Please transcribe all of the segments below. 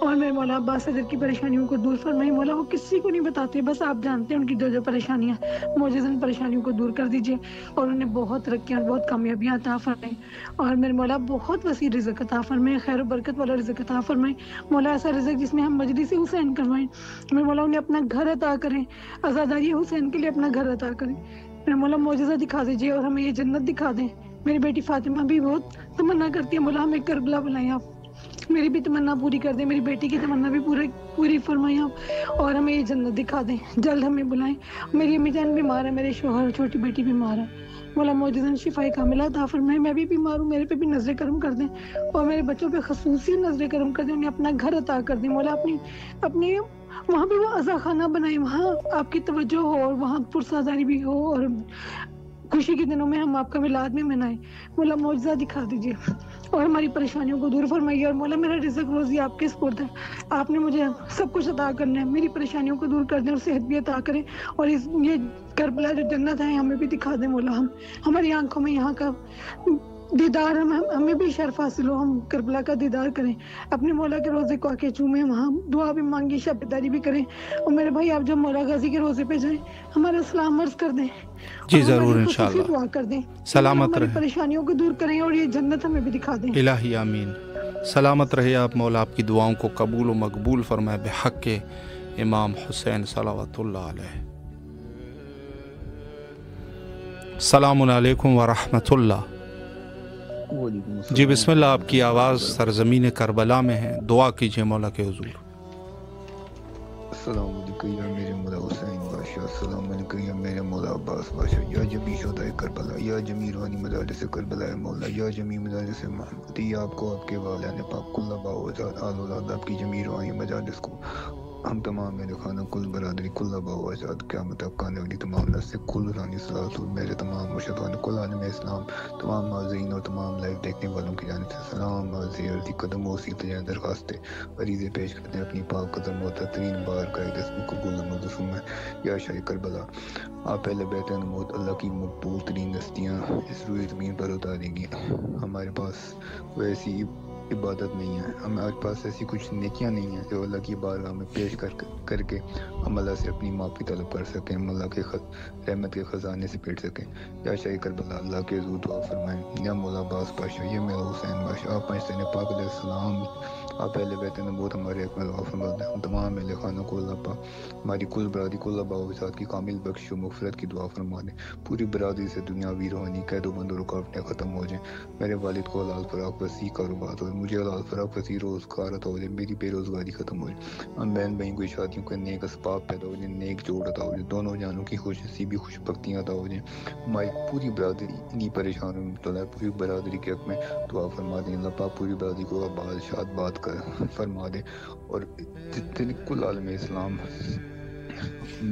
اور میرے مولا عباس صدر کی پریشانیوں کو دور فرمائے مولا، وہ کسی کو نہیں بتاتے، بس آپ جانتے ہیں ان کی جو پریشانیاں، معجزن پریشانیوں کو دور کر دیجیے اور انہیں بہت ترقیاں اور بہت کامیابیاں عطا فرمائے، اور میرے مولا بہت وسیع رزق عطا فرمائے، خیر و برکت والا رزق عطا فرمائے مولا، ایسا رزق جس میں ہم مجلس حسین کروائیں میرے مولا، انہیں اپنا گھر عطا کریں، عزاداری حسین کے لیے اپنا گھر عطا کریں میرے مولا، معجزہ دکھا دیجیے اور ہمیں یہ جنت دکھا دیں۔ میری بیٹی فاطمہ بھی بہت تمنا کرتی ہے مولا ہمیں کربلا بلائیں آپ، میری بھی تمنا پوری کر دیں، میری بیٹی کی تمنا بھی پوری فرمائیں آپ، اور ہمیں یہ جنت دکھا دیں، جلد ہمیں بلائیں۔ میری امی جان بیمار ہے، میرے شوہر چھوٹی بیٹی بیمار ہے مولا، معجزن شفاء کاملہ عطا فرمائے، میں بھی بیمار ہوں، میرے پہ بھی نظر کرم کر دیں اور میرے بچوں پہ خصوصی نظر کرم کر دیں، انہیں اپنا گھر عطا کر دیں مولا، اپنی وہاں پہ وہ عزا خانہ بنائیں، وہاں آپ کی توجہ ہو اور وہاں پرساداری بھی ہو، اور خوشی کے دنوں میں ہم آپ کا میلاد میں منائیں مولا، معجزہ دکھا دیجیے اور ہماری پریشانیوں کو دور فرمائیے، اور مولا میرا رزق روزی آپ کے سپرد ہے، آپ نے مجھے سب کچھ عطا کرنا ہے، میری پریشانیوں کو دور کر دیں اور صحت بھی عطا کریں، اور یہ کربلا جو جنت ہے ہمیں بھی دکھا دیں مولا، ہماری آنکھوں میں یہاں کا دیدار، ہمیں بھی شرف حاصل ہو، ہم کربلا کا دیدار کریں، اپنے مولا کے روزے کو آ کے چومیں، وہاں دعا بھی مانگی، شبداری بھی کریں، اور میرے بھائی آپ جب مولا غازی کے روزے پہ جائیں ہمارا سلام عرض کر دیں جی اور ضرور ہماری انشاءاللہ، خصوصی دعا کر دیں، سلامت ہماری رہیں، پریشانیوں کو دور کریں اور یہ جنت ہمیں بھی دکھا دیں۔ الہی آمین، سلامت رہے آپ، مولا آپ کی دعاؤں کو قبول و مقبول فرمائے بحق امام حسین صلوات اللہ علیہ۔ السلام علیکم ورحمۃ اللہ۔ جی بسم اللہ، آپ کی آواز سرزمین کربلا میں ہے، دعا کیجیے مولا کے حضور۔ السلام علیکم یا میرے مولا حسین بادشاہ، السلام علیکم یا میرے مولا عباس بادشاہ، یا جمی شہدائے کربلا، یا جمی روحانی مجالس کربلا مولا، یا جمی مجالس محمدی، یا آپ کو آپ کے والدین پاک کل آباء و اجداد آل اولاد آپ کی جمی روحانی مجالس کو ہم تمام میرے خانہ کل برادری کل آباء و اجداد قیامت تک آنے والی تمام نسل کل رانی صلاۃ میرے تمام مرشدان کل عالم اسلام، تمام ناظرین اور تمام لائیو دیکھنے والوں کی جانب سے سلام، عرضی قدم و وسیع تجاہ درخواست عریضے پیش کرتے ہیں اپنی پاک قدر معترین بار کا دسم قبول مدفوع میں، یا شاہ کربلا آپ پہلے بیت نمود اللہ کی مقبول ترین ہستیاں اس روئے زمین پر اتاریں گی، ہمارے پاس کوئی ایسی عبادت نہیں ہے، ہمارے پاس ایسی کچھ نیکیاں نہیں ہیں جو اللہ کی بارگاہ میں پیش کر کے ہم اللہ سے اپنی معافی طلب کر سکیں، ہم اللہ کے رحمت کے خزانے سے پیٹ سکیں، یا شاہ کربلا اللہ کے حضور دعا فرمائیں، یا مولا عباس بادشاہ، یا میرا حسین بادشاہ، آپ حسین پاک علیہ السلام، آپ اہل بیت نبوت ہمارے حق میں دعا فرماتے ہیں، ہم تمام اہل خانہ کو اللہ پاک ہماری کل برادری کل آباء و اجداد کی کامل بخش و مغفرت کی دعا فرما دیں، پوری برادری سے دنیاوی روحانی قید و بند و رکاوٹیں ختم ہو جائیں، میرے والد کو حلال فراق وسیع کاروبار ہو، مجھے حلال فراق وسیع روزگار عطا ہو جائے، میری بے روزگاری ختم ہو جائے، ہم بہن بھائیوں کی شادیوں کے نیک اسباب پیدا ہو جائیں، نیک جوڑ عطا ہو جائے، دونوں جانوں کی خوش نصیبی خوش بختیاں عطا ہو جائیں، ہماری پوری برادری انہی پریشانوں میں مبتلا ہے، پوری برادری کے حق میں دعا فرما دیں، اللہ پاک پوری برادری کو بادشاہت بات کر فرما دے، اور جتنے کل عالم اسلام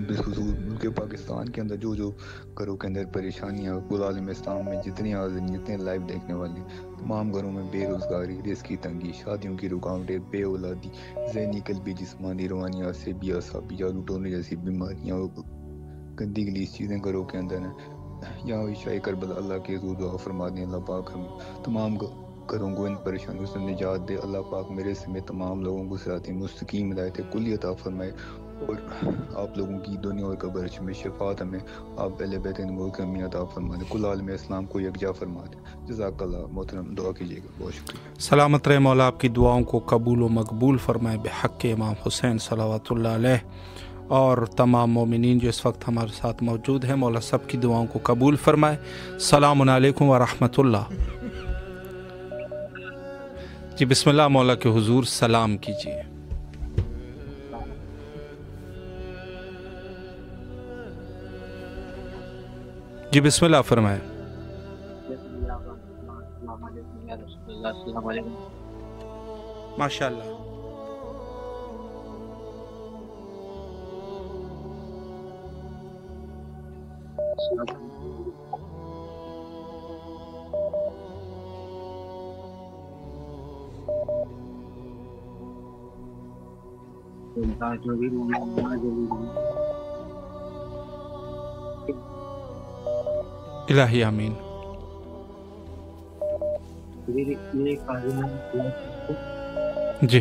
بخصوص ملک پاکستان کے اندر جو گھروں کے اندر پریشانیاں، کل عالم اسلام میں جتنے حاضرین جتنے لائیو دیکھنے والے تمام گھروں میں بے روزگاری، رزق کی تنگی، شادیوں کی رکاوٹیں، بے اولادی، ذہنی قلبی جسمانی روحانی سے بھی اعصابی جادو ٹونے جیسی بیماریاں اور گندی گلیس چیزیں گھروں کے اندر ہیں، یا شاہ کربلا اللہ کے حضور دعا فرما دیں، اللہ پاک ہم تمام گھروں کو ان پریشانیوں سے نجات دے، اللہ پاک میرے سمیت تمام لوگوں کو صراط مستقیم ہدایت کلی عطا فرمائے، اور آپ لوگوں کی دنیا اور قبر میں شفاعت ہمیں آپ اہل بیت نبوت کے ہمیں عطا فرما دیں، کل عالم اسلام کو یکجا فرما دیں، جزاک اللہ محترم، دعا کیجیے گا، بہت شکریہ۔ سلامت رہے مولا، آپ کی دعاؤں کو قبول و مقبول فرمائے بحق امام حسین صلوات اللہ علیہ، اور تمام مومنین جو اس وقت ہمارے ساتھ موجود ہیں، مولا سب کی دعاؤں کو قبول فرمائے۔ السلام علیکم ورحمۃ اللہ۔ جی بسم اللہ، مولا کے حضور سلام کیجیے۔ جی بسم اللہ فرمائیں۔ ماشاء اللہ۔ الہی آمین۔ جی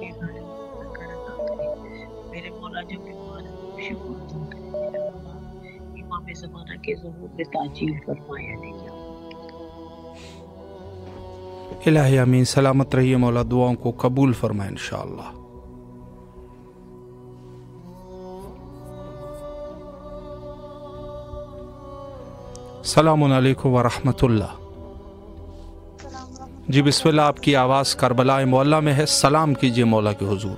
بیمار ہے عطا کرے، میرے مولا جو بیمار ہے وہ شفا عطا کرے، میرے مولا امام زمانہ کے ظہور میں تعجیل فرمایا نہیں کیا۔ الہی امین، سلامت رہیے مولا، دعاؤں کو قبول فرمائے انشاءاللہ۔ السلام علیکم ورحمۃ اللہ۔ جی بسم اللہ، آپ کی آواز کربلا معلیٰ میں ہے، سلام کیجیے مولا کے حضور۔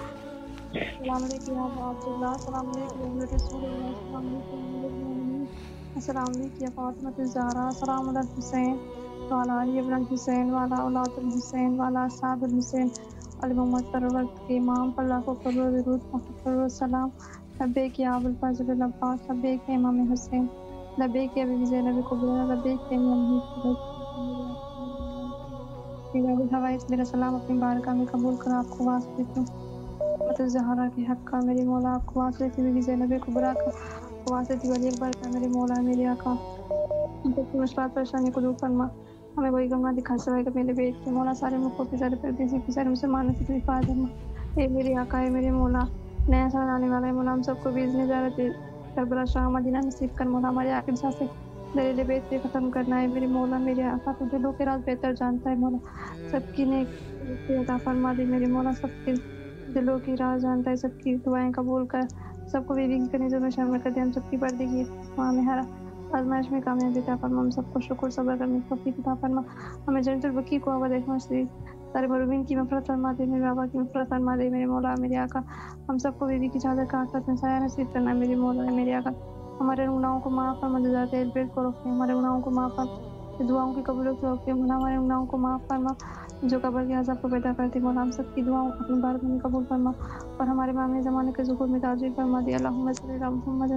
السلام علیکم عبداللہ، السلام علیکم رسول اللہ، السلام علیکم، السلام علیکم فاطمہ الزہرا، السلام علی الحسین وعلی علی ابن الحسین وعلی اولاد الحسین وعلی اصحاب الحسین علی محمد پرورت کے امام پر لاکھوں کروڑ درود محمد السلام۔ لبیک یا ابو الفضل العباس، لبیک یا امام حسین، لبیک یا بی زینب کبریٰ، لبیک یا امام حسین۔ میرا سلام اپنی بارگاہ میں قبول کر آپ کو واسطے دیتی ہوں، محمد الزہرا کے حق کا میری مولا، آپ کو واسطے دیتی ہوں، بی زینب کبریٰ کا واسطے دیتی ہوں، ولی اکبر کا میرے مولا میرے آقا، مشکلات پریشانی کو دور فرما، ہمیں وہی گم نہ دکھا سوائے کہ میرے بیٹ کے مولا، سارے ملکوں کے سارے پردیسی کے سارے مسلمانوں کی حفاظت فرما۔ اے میرے آقا، اے میرے مولا، نیا سال آنے والا ہے مولا، ہم سب کو باذن زیارت کربلا شام مدینہ نصیب کر مولا، ہمارے آخر سانس سے دلیل بیت پہ ختم کرنا ہے میرے مولا میرے آقا، تو دلوں کے راز بہتر جانتا ہے مولا، سب کی نیک عطا فرما دے میرے مولا، سب کے دلوں کی راز جانتا ہے، سب کی دعائیں قبول کر، سب کو بیوی کی کنیزوں میں شامل کر دے، ہم سب کی پردے کی میں ہر آزمائش میں کامیابی عطا فرما، ہم سب کو شکر صبر کرنے کی توفیق عطا فرما، ہمیں جنت البقیع کو آباد رکھنا شریف، سارے مرحومین کی مغفرت فرما دے، میرے بابا کی مغفرت فرما دے میرے مولا میرے آقا، ہم سب کو بیوی کی چادر کا آخرت میں سایہ نصیب کرنا میرے مولا میرے آقا، ہمارے گناہوں کو معاف فرما، جزات البر کو رکھے، ہمارے گناہوں کو معاف فرما، دعاؤں کی قبولیت کو رکھے مولا، ہمارے گناہوں کو معاف فرما جو قبر کے عذاب کو پیدا کرتے مولا، ہم سب کی دعاؤں کو اپنی بارگاہ میں قبول فرما، اور ہمارے امام زمانے کے ظہور میں تعجیل فرما دے، اللہم صلی علی محمد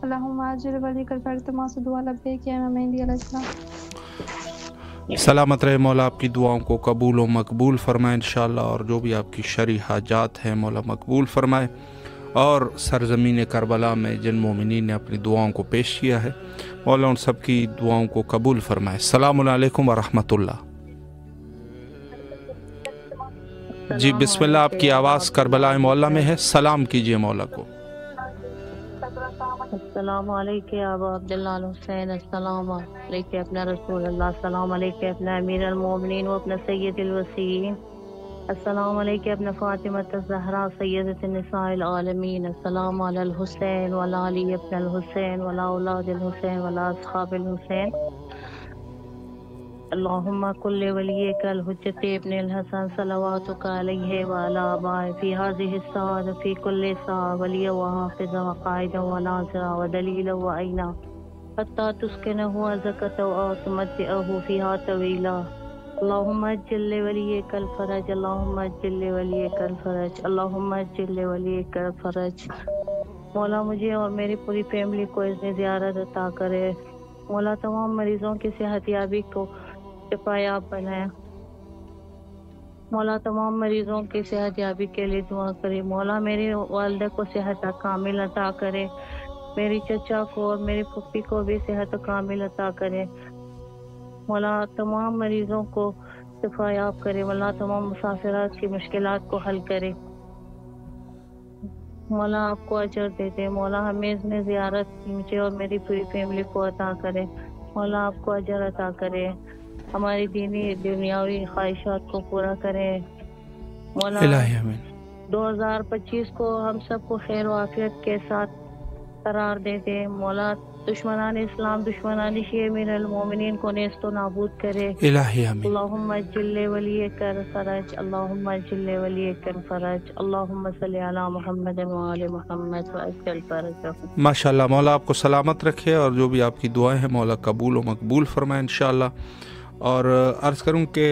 اللہم عاجل ولی کر فرتما سے دعا لبیک یا امام مہدی علیہ السلام۔ سلامت رہے مولا، آپ کی دعاؤں کو قبول و مقبول فرمائے انشاءاللہ، اور جو بھی آپ کی شرعی حاجات ہیں مولا مقبول فرمائے، اور سرزمین کربلا میں جن مومنین نے اپنی دعاؤں کو پیش کیا ہے مولا ان سب کی دعاؤں کو قبول فرمائے۔ السلام علیکم ورحمۃ اللہ۔ جی بسم اللہ، آپ کی آواز کربلا معلیٰ میں ہے، سلام کیجیے مولا کو۔ السلام علیکم ابا عبداللہ الحسین، السلام علیکم اپنا رسول اللہ، السلام علیکم اپنا امیر المومنین و اپنا سید الوسیین، السلام علیکم اپنا فاطمہ الزہرا سیدۃ النساء العالمین، السلام علی الحسین وعلی علی ابن الحسین وعلی اولاد الحسین وعلی اصحاب الحسین، اللہم کل ولیک الحجت ابن الحسن صلواتک علیہ وعلی آبائہ فی هذه الساعة فی کل ساعة ولیہ وحافظا وقائدا وناصرا ودلیلا وعینا حتی تسکنہ ارضک وتمتعہ فیہا طویلا، اللہم اجل لولیک الفرج، اللہم اجل لولیک الفرج، اللہم اجل لولیک الفرج۔ مولا مجھے اور میری پوری فیملی کو اذن زیارت عطا کرے مولا، تمام مریضوں کی صحت یابی کو شفا یاب بنائے مولا، تمام مریضوں کی صحت یابی کے لیے دعا کرے مولا، میری والدہ کو صحت کامل عطا کرے، میری چچا کو اور میری پھپھی کو بھی صحت کامل عطا کرے مولا، تمام مریضوں کو شفا یاب کرے مولا، تمام مسافرات کی مشکلات کو حل کرے مولا، آپ کو اجر دے دے مولا، ہمیں اذن زیارت مجھے اور میری پوری فیملی کو عطا کرے مولا، آپ کو اجر عطا کرے، ہماری دینی دنیاوی خواہشات کو پورا کرے مولا، 2025 کو ہم سب کو خیر و عافیت کے ساتھ قرار دے دے مولا، دشمنان اسلام دشمنان شیعہ امیر المومنین کو نیست و نابود کرے الہی آمین۔ اللہم اجل ولیک الفرج، اللہم اجل ولیک الفرج، اللہم صلی علی محمد وآل محمد وعجل فرجہ۔ ماشاءاللہ، مولا آپ کو سلامت رکھے، اور جو بھی آپ کی دعائیں ہیں مولا قبول و مقبول فرمائے انشاءاللہ۔ اور عرض کروں کہ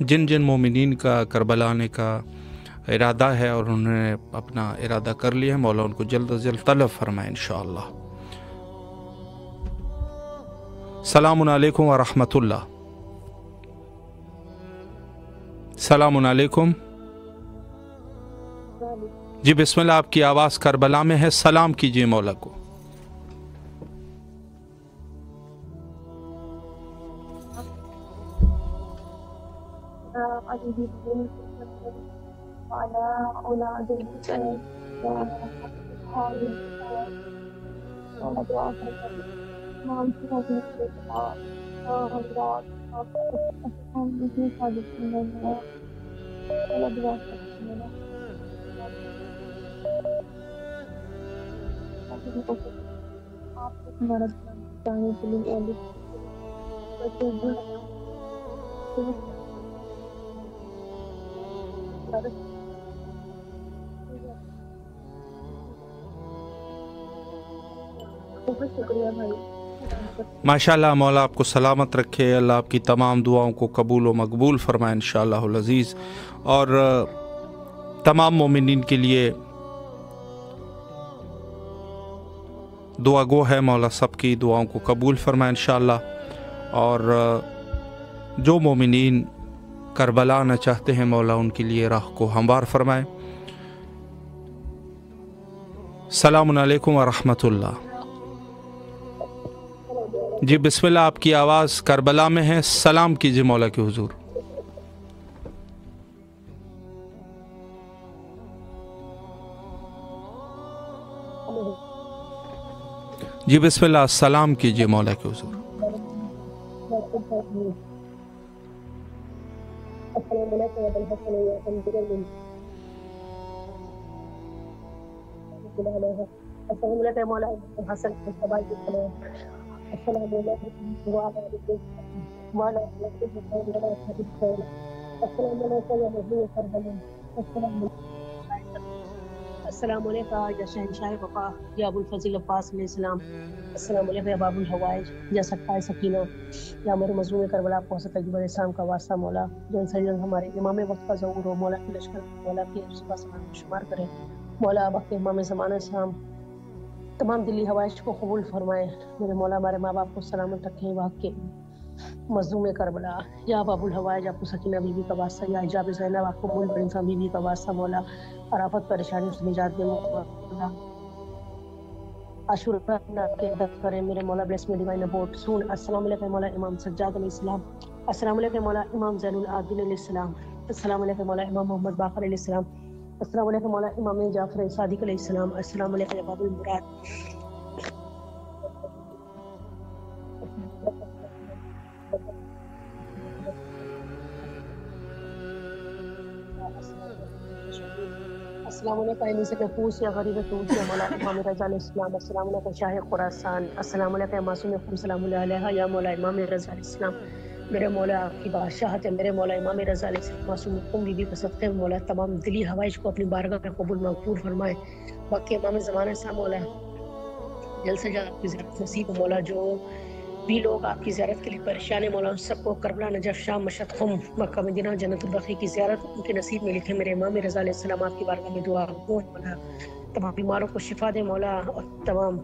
جن جن مومنین کا کربلا آنے کا ارادہ ہے اور انہوں نے اپنا ارادہ کر لیا ہے مولا ان کو جلد از جلد طلب فرمائے انشاءاللہ۔ السلام علیکم ورحمۃ اللہ۔ السلام علیکم۔ جی بسم اللہ، آپ کی آواز کربلا میں ہے، سلام کیجیے مولا کو۔ وعلى أولاد الحسين وعلى أصحاب الحسين وعلى دعاء الإمام سيدنا الدعاء وأولاد أصحاب به صادقين الله وعلى دعاء الإمام آپ کو ہمارا سلام جانے کے لیے اہل بہت شکریہ بھائی. ماشاءاللہ، مولا آپ کو سلامت رکھے، اللہ آپ کی تمام دعاؤں کو قبول و مقبول فرمائے انشاءاللہ العزیز، اور تمام مومنین کے لیے دعا گو ہے، مولا سب کی دعاؤں کو قبول فرمائے انشاءاللہ، اور جو مومنین کربلا آنا چاہتے ہیں مولا ان کے لیے راہ کو ہموار فرمائے. السلام علیکم ورحمۃ اللہ. جی بسم اللہ، آپ کی آواز کربلا میں ہے، سلام کیجیے مولا کے حضور. جی بسم اللہ، سلام کیجیے مولا کے حضور. السلام علیکم مولا حسن السلام علیکم وعلى السلام علیکم یا شہنشاہ وفا یا ابو الفضل عباس علیہ السلام. السلام علیکم یا باب الحوائج یا سکتائے سکینہ یا میرے مظلوم کربلا کو حضرت علیہ السلام کا واسطہ مولا، جو انسان ہمارے امام وقت کا ظہور ہو مولا، کی لشکر مولا کی صفا سلام کو شمار کرے مولا. وقت امام زمانہ السلام تمام دلی حوائج کو قبول فرمائے میرے مولا. ہمارے ماں باپ کو سلامت رکھیں، وقت کے مظلوم کربلا یا باب الحوائج آپ کو سکینہ بی بی کا واسطہ، یا حجاب زینب آپ کو مول پرنسا بی بی کا واسطہ مولا، اور آفت پریشانی سے نجات دے مولا. عاشورہ کے دفع کرے میرے مولا. بلیس می ڈیوائن ابورٹ سون. السلام علیکم مولا امام سجاد علیہ السلام. السلام علیکم مولا امام زین العابدین علیہ السلام. السلام علیکم مولا امام محمد باقر علیہ السلام. السلام علیکم مولا امام جعفر صادق علیہ السلام. السلام علیکم باب المراد. السلام علیکم اینی سے پوچھ یا غریب پوچھ یا مولا امام رضا علیہ السلام. السلام علیکم شاہ خراسان. السلام علیکم معصوم خم سلام اللہ علیہ یا مولا امام رضا علیہ السلام. میرے مولا آپ کی بادشاہت ہے میرے مولا امام رضا علیہ السلام معصوم خم بی بی کو صدقے مولا تمام دلی حوائج کو اپنی بارگاہ میں قبول مغفور فرمائے. باقی امام زمانہ سے مولا جلد سے جلد آپ کی زیارت نصیب ہو مولا. جو بھی لوگ آپ کی زیارت کے لیے پریشان ہیں مولا، ان سب کو کربلا، نجف، شام، مشہد، خم، مکہ مدینہ، جنت البقیع کی زیارت ان کے نصیب میں لکھے میرے امام رضا علیہ السلام. آپ کی بارگاہ میں دعا ہو مولا، تمام بیماروں کو شفا دے مولا، اور تمام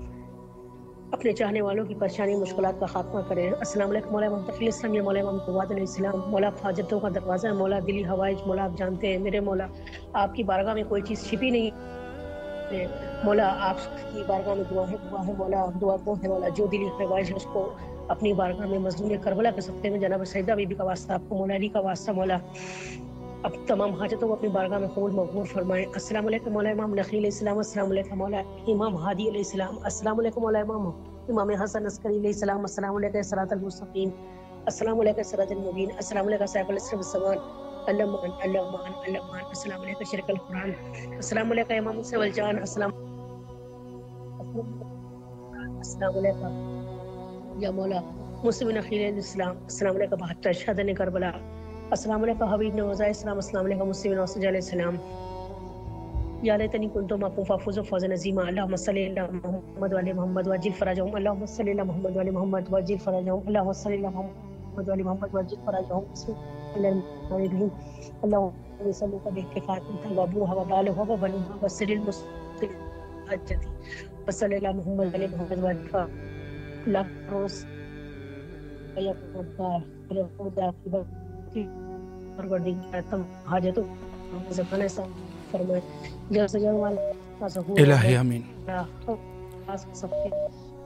اپنے چاہنے والوں کی پریشانی مشکلات کا خاتمہ کرے. السلام علیکم مولا امام تقی السلام یا مولا امام فواد علیہ السلام. مولا حاجتوں کا دروازہ ہے مولا، دلی حوائج مولا آپ جانتے ہیں میرے مولا. آپ کی بارگاہ میں کوئی چیز چھپی نہیں مولا، آپ کی بارگاہ میں دعا ہے مولا، دعا کو ہے مولا. جو دلی حوائج ہے اس کو اپنی بارگاہ میں مظلوم کربلا کے سبتے میں جناب سیدہ بی بی کا واسطہ، آپ کو مولا علی کا واسطہ مولا، اب تمام حاجتوں کو اپنی بارگاہ میں قبول مغفور فرمائے. السلام علیکم مولا امام نقی علیہ السلام. السلام علیکم مولا امام ہادی علیہ السلام. السلام علیکم مولا امام حسن عسکری علیہ السلام. السلام علیکم صراط المستقیم. السلام علیکم صراط المبین. السلام علیکم سیف الاسر والسمان. اللہمان اللہمان اللہمان. السلام علیکم شرک القرآن. السلام علیکم امام حسین والجان. السلام علیکم یا مولا مسلم نخیل الاسلام. السلام علیکم 72 شہدان کربلا. السلام علیکم حبیب نوزہ السلام. السلام علیکم مسلم نوسج علیہ السلام. یا لیتنی کنتو مقوفا فوز و فوز نظیمہ. اللہم صلی اللہ محمد وعلی محمد وعجل فرجہم. اللہم صلی اللہ محمد وعلی محمد وعجل فرجہم. اللہم صلی اللہ محمد وعلی محمد وعجل فرجہم. بسم اللہ الرحمن الرحیم. اللہم صلی اللہ بکفات وابوها وبالها وبنوها وسر المسلم حجتی وصلی اللہ محمد وعلی محمد وعجل اللہ روز حاجتوں زبانہ سا فرمائے جلد سے جلد والا الہی امین.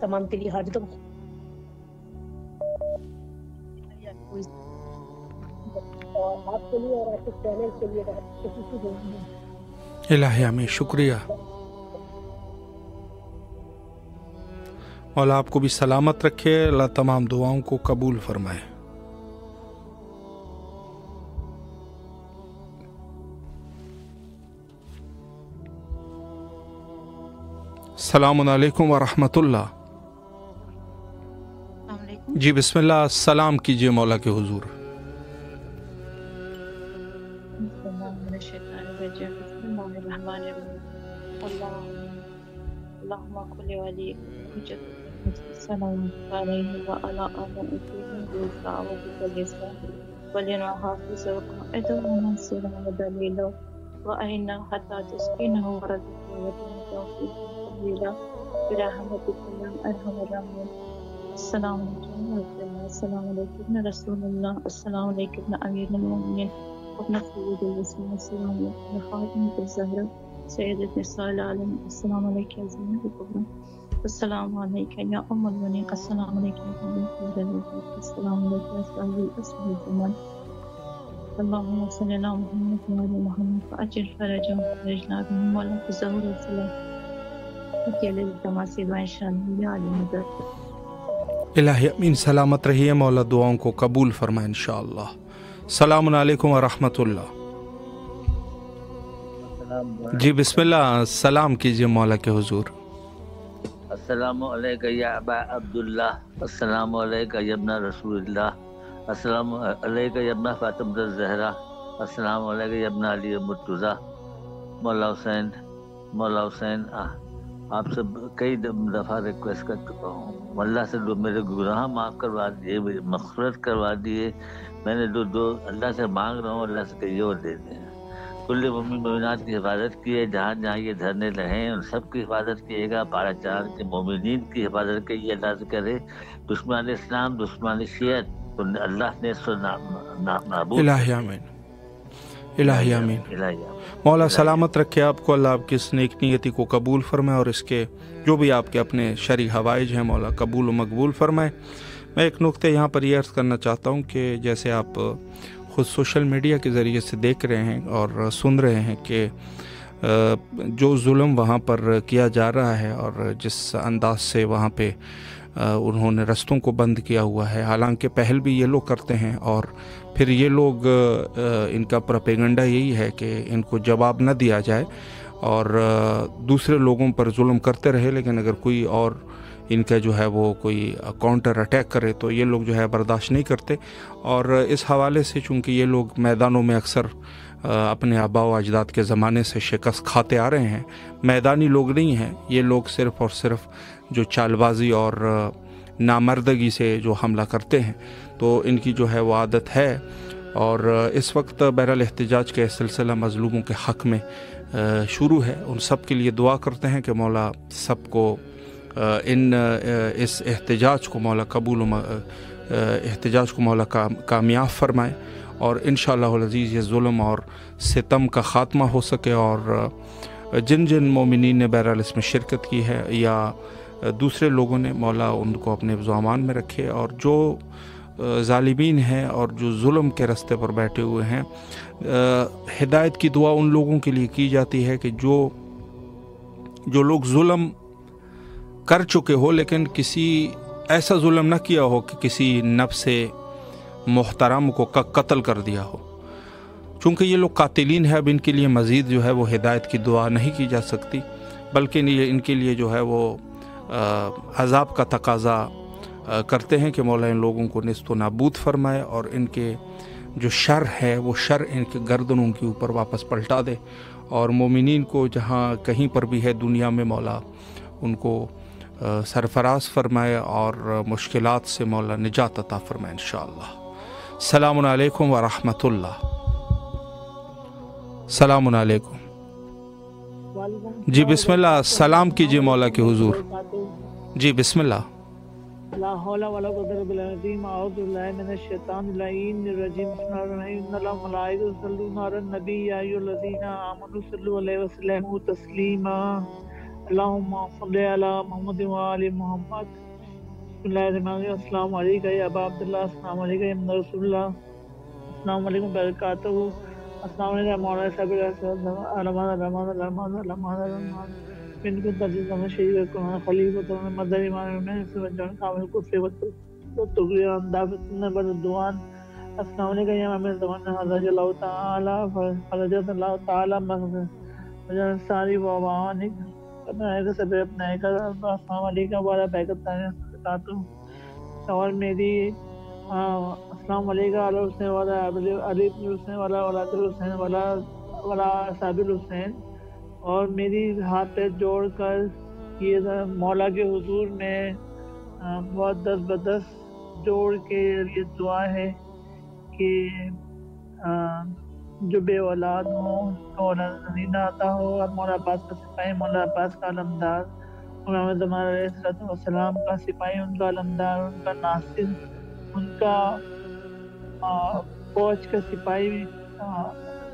تمام تیری حاجتوں کو اور آپ کے لیے اور آپ کے چینل کے لیے خصوصی دعا ہے۔ الہی آمین، شکریہ مولا، آپ کو بھی سلامت رکھے، اللہ تمام دعاؤں کو قبول فرمائے۔ السلام علیکم ورحمۃ اللہ۔ جی بسم اللہ، سلام کیجیے مولا کے حضور۔ السلام علیکم السلام علیکم رسول اللہ، السلام علیکم امیر المومنین ابن سید الوسیم، السلام علیکم خاتمۃ الزہرا سیدۃ نساء العالم، السلام علیکم زینب الکبریٰ، السلام علیکم یا ام المؤمنین، السلام علیکم السلام علیکم صاحب الاسم الزمان، اللہم صلی علی محمد وعلی محمد فاجر فرجہ فرجنا بہم ولا تزہر السلام اکیلے تماسی بانشان یا علی مدد۔ الہی امین، سلامت رہیے مولا، دعاؤں کو قبول فرمائے انشاءاللہ۔ السلام علیکم ورحمۃ اللہ۔ جی بسم اللہ، سلام کیجیے مولا کے حضور۔ السلام علیکم یا ابا عبداللہ، السلام علیکم یا ابن رسول اللہ، السلام علیکم یا ابن فاطمہ الزہرا، السلام علیکم یا ابن علی مرتضیٰ، مولا حسین آپ سے کئی دفعہ ریکویسٹ کر چکا ہوں، اللہ سے میرے گناہ معاف کروا دیے، مغفرت کروا دیے، میں نے دو اللہ سے مانگ رہا ہوں، اللہ سے کہیں اور دے دیں۔ کل مومنات کی حفاظت کیے، جہاں جہاں یہ دھرنے رہیں ان سب کی حفاظت کیے گا، 12/4 کے مومنین کی حفاظت کیے، اللہ سے کرے دشمن اسلام دشمن شیعت تو اللہ نے اس کو نابود۔ الہی آمین، الہی آمین۔ مولا سلامت رکھے آپ کو، اللہ آپ کی اس نیک نیتی کو قبول فرمائے، اور اس کے جو بھی آپ کے اپنے شرعی حوائج ہیں مولا قبول و مقبول فرمائے۔ میں ایک نقطہ یہاں پر یہ عرض کرنا چاہتا ہوں کہ جیسے آپ خود سوشل میڈیا کے ذریعے سے دیکھ رہے ہیں اور سن رہے ہیں کہ جو ظلم وہاں پر کیا جا رہا ہے اور جس انداز سے وہاں پہ انہوں نے رستوں کو بند کیا ہوا ہے، حالانکہ پہل بھی یہ لوگ کرتے ہیں اور پھر یہ لوگ ان کا پروپیگنڈا یہی ہے کہ ان کو جواب نہ دیا جائے اور دوسرے لوگوں پر ظلم کرتے رہے، لیکن اگر کوئی اور ان کا جو ہے وہ کوئی کاؤنٹر اٹیک کرے تو یہ لوگ جو ہے برداشت نہیں کرتے۔ اور اس حوالے سے چونکہ یہ لوگ میدانوں میں اکثر اپنے آباء و اجداد کے زمانے سے شکست کھاتے آ رہے ہیں، میدانی لوگ نہیں ہیں یہ لوگ، صرف اور صرف جو چال بازی اور نامردگی سے جو حملہ کرتے ہیں، تو ان کی جو ہے وہ عادت ہے۔ اور اس وقت بہرحال احتجاج کے سلسلہ مظلوموں کے حق میں شروع ہے، ان سب کے لیے دعا کرتے ہیں کہ مولا سب کو اس احتجاج کو مولا احتجاج کو مولا کامیاب فرمائے، اور انشاءاللہ العزیز یہ ظلم اور ستم کا خاتمہ ہو سکے، اور جن جن مومنین نے بہرحال اس میں شرکت کی ہے یا دوسرے لوگوں نے، مولا ان کو اپنے ذومان میں رکھے، اور جو ظالمین ہیں اور جو ظلم کے رستے پر بیٹھے ہوئے ہیں، ہدایت کی دعا ان لوگوں کے لیے کی جاتی ہے کہ جو لوگ ظلم کر چکے ہو لیکن کسی ایسا ظلم نہ کیا ہو کہ کسی نفس محترم کو قتل کر دیا ہو، چونکہ یہ لوگ قاتلین ہیں، اب ان کے لیے مزید جو ہے وہ ہدایت کی دعا نہیں کی جا سکتی، بلکہ ان کے لیے جو ہے وہ عذاب کا تقاضا کرتے ہیں کہ مولا ان لوگوں کو نیست و نابود فرمائے، اور ان کے جو شر ہے وہ شر ان کے گردنوں کے اوپر واپس پلٹا دے، اور مومنین کو جہاں کہیں پر بھی ہے دنیا میں مولا ان کو سرفراز فرمائے اور مشکلات سے مولا نجات عطا فرمائے انشاءاللہ۔ السلام علیکم ورحمۃ اللہ۔ السلام علیکم۔ جی بسم اللہ، سلام کیجیے مولا کے حضور۔ جی بسم اللہ۔ لا حول ولا قوة الا بالله، اعوذ بالله من الشیطان اللعین الرجیم، بسم اللہ الرحمن الرحیم، ان اللہ وملائکته یصلون علی النبی یا ایھا الذین آمنوا صلوا علیہ وسلموا تسلیما، اللهم صل علی محمد وآل محمد۔ بسم اللہ الرحمن الرحیم، السلام علیکم یا ابا عبداللہ، السلام علیکم یا ابن رسول اللہ، السلام علیکم وبرکاتہ. السلام علیکم مولانا صاحب الرحمن بن کو تجزیہ زمان شریف قرآن خلیفۃ مدنی امام میں سبحان کامل کو فیوت تو تغیر دعوت نبر دوان. السلام علیکم یا امام زمان حضرت اللہ تعالی حضرت اللہ تعالی مغفرت ساری ووانک اپنا ہے سب اپنا ہے. السلام علیکم والا بیگت برکاتہ. اور میری السلام علیکم علی حسین والا علی بن حسین والا اولاد الحسین والا صاحب الحسین. اور میری ہاتھ پہ جوڑ کر یہ مولا کے حضور میں بہت دست بدست جوڑ کے یہ دعا ہے کہ جو بے اولاد ہوں تو اولاد نہیں عطا ہو. اور مولا عباس کا سپاہی مولا عباس کا علمدار امام زمان علیہ السلام کا سپاہی ان کا علمدار ان کا ناصر ان کا فوج کا سپاہی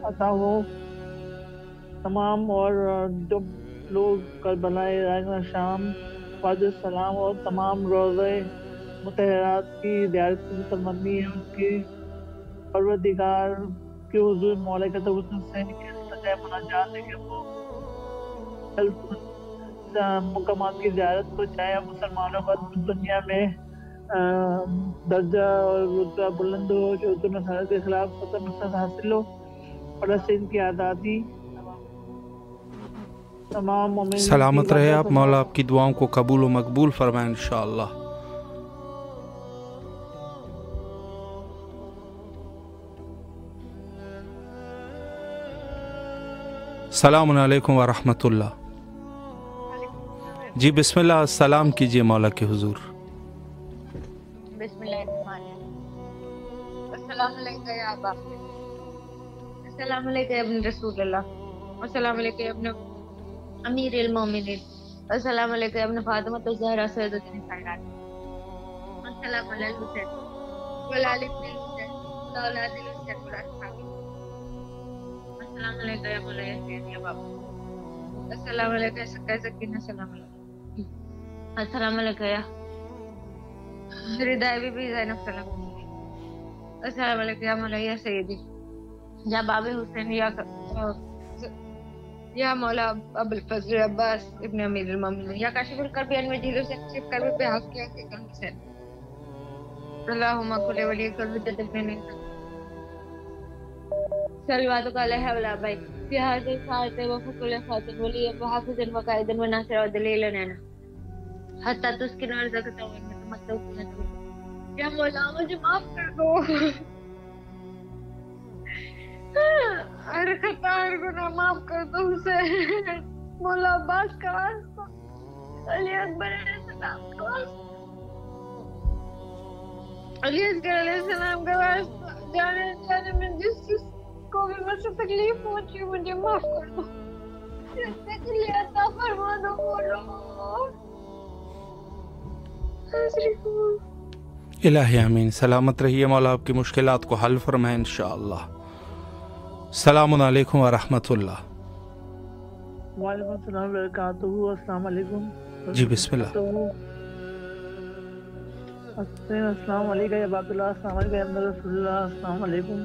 عطا ہو. تمام اور جو لوگ کربلا راجہ شام فاضل السلام اور تمام روضہ مطہرات کی زیارت کی مسلمانی ہے ان کی پروردگار کے حضور مولا کے توسل سے سجائے مناجات ہے کہ وہ مقامات کی زیارت کو چاہے مسلمانوں کا دنیا میں درجہ اور رتبہ بلند ہو جو نصارہ کے خلاف فتح نصرت حاصل ہو فلسطین کی آزادی. تمام مومن سلامت رہے آپ. مولا آپ کی دعاؤں کو قبول و مقبول فرمائیں انشاءاللہ. السلام علیکم ورحمۃ اللہ. جی بسم اللہ السلام کیجیے مولا کے حضور. بسم اللہ الرحمن الرحیم. السلام علیکم یا ابا، السلام علیکم ابن رسول اللہ، السلام علیکم ابن امیر المومنین، السلام علیکم ابن فاطمہ الزہرا سیدۃ النساء، السلام علی الحسین وعلی آل الحسین وعلی اولاد الحسین وعلی اصحاب. السلام علیکم یا مولا حسین یا بابا، السلام علیکم سکہ سکینہ، السلام علیکم، السلام علیکم یا ہردائے بی بی زینب، السلام علیکم، السلام علیکم یا مولا یا سیدی یا باب حسین یا مولا ابو الفضل عباس ابن امیر المومنین یا کاشف الکرب المجید حسین کشف کرب پہ حق کیا کہ حسین. اللہم کل ولی کرب تدفین صلواتک علیہ وعلی آبائہ فی ہذہ الساعۃ وفکل خاتم ولی وحافظ وقائد وناصر ودلیل لنا حتی تسکن ارضک تمتع فیہا. یا مولا مجھے معاف کر دو، ہر خطا ہر گناہ معاف کر دو حسین. مولا عباس کا واسطہ، علی اکبر علیہ السلام کا واسطہ، علی اصغر علیہ السلام کا واسطہ، جانے میں جس کو بھی مجھ سے تکلیف پہنچی مجھے معاف کر دو، تکلیف عطا فرما دو. بولو الہی آمین. سلامت رہیے. مولا آپ کی مشکلات کو حل فرمائیں انشاءاللہ. السلام علیکم ورحمۃ اللہ. وعلیکم السلام وبرکاتہ. السلام علیکم. جی بسم اللہ. السلام علیکم یا باب اللہ، السلام علیکم یا رسول اللہ، السلام علیکم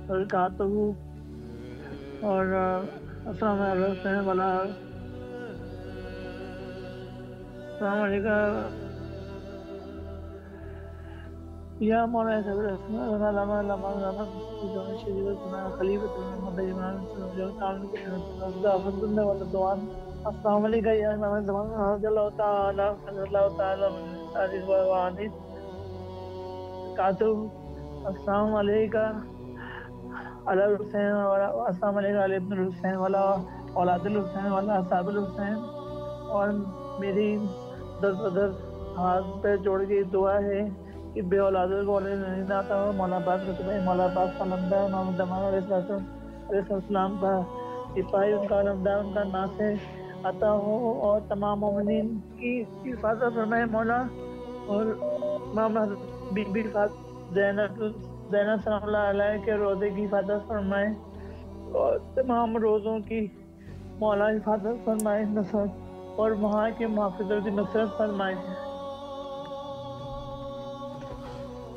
وبرکاتہ. اور السلام علیکم والا، السلام علیکم یا مولانا صاحب خلیفۃ مدنی امام السلام علیکم یا امام زمان رضی اللہ تعالی السلام علیکم علی الحسین السلام علیکم علی ابن الحسین والا اولاد الحسین والا صاحب الحسین. اور میری دست بدست ہاتھ پہ جوڑ کے دعا ہے کہ بے اولاد کو اولاد نہیں آتا ہو. مولا عباس کا سپاہی مولا عباس کا علمدار امام زمان علیہ السلام کا سپاہی ان کا علمدار ان کا ناصر عطا ہو. اور تمام مومنین کی حفاظت فرمائے مولا. اور امام بی بی زینب سلام اللہ علیہ کے روزے کی حفاظت فرمائے. اور تمام روزوں کی مولا حفاظت فرمائے نصرت، اور وہاں کے محافظوں کی نصرت فرمائے.